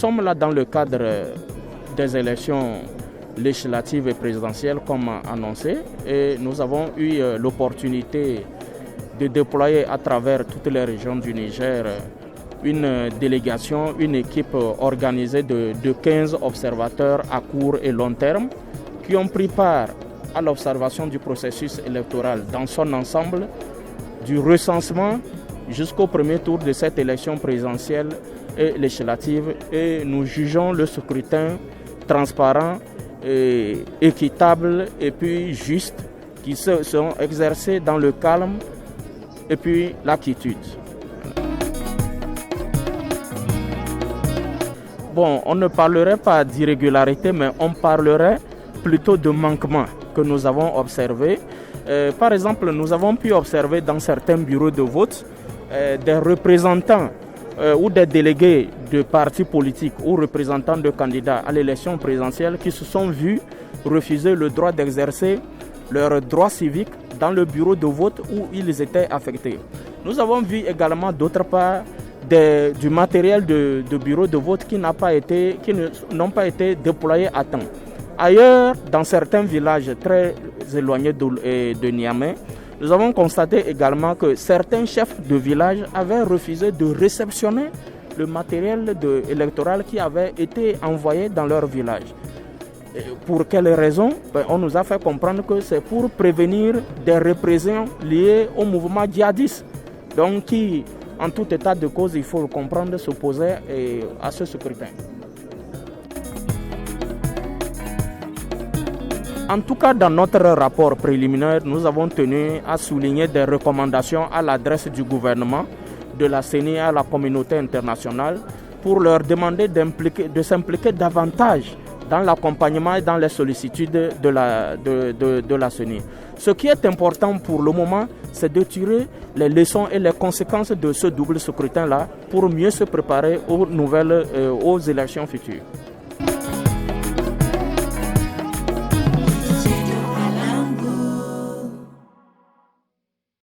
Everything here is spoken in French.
Nous sommes là dans le cadre des élections législatives et présidentielles comme annoncé et nous avons eu l'opportunité de déployer à travers toutes les régions du Niger une délégation, une équipe organisée de 15 observateurs à court et long terme qui ont pris part à l'observation du processus électoral dans son ensemble, du recensement jusqu'au premier tour de cette élection présidentielle et législative, et nous jugeons le scrutin transparent, et équitable et puis juste, qui se sont exercés dans le calme et puis la quiétude. Bon, on ne parlerait pas d'irrégularité, mais on parlerait plutôt de manquements que nous avons observés. Par exemple, nous avons pu observer dans certains bureaux de vote des représentants ou des délégués de partis politiques ou représentants de candidats à l'élection présidentielle qui se sont vus refuser le droit d'exercer leurs droits civiques dans le bureau de vote où ils étaient affectés. Nous avons vu également d'autre part du matériel de bureau de vote qui n'ont pas été déployés à temps. Ailleurs, dans certains villages très éloignés de Niamey, nous avons constaté également que certains chefs de village avaient refusé de réceptionner le matériel électoral qui avait été envoyé dans leur village. Et pour quelles raisons? On nous a fait comprendre que c'est pour prévenir des répressions liées au mouvement djihadiste. Donc qui, en tout état de cause, il faut le comprendre, s'opposait à ce scrutin. En tout cas, dans notre rapport préliminaire, nous avons tenu à souligner des recommandations à l'adresse du gouvernement, de la CENI à la communauté internationale pour leur demander de s'impliquer davantage dans l'accompagnement et dans les sollicitudes de la CENI. Ce qui est important pour le moment, c'est de tirer les leçons et les conséquences de ce double scrutin-là pour mieux se préparer aux élections futures.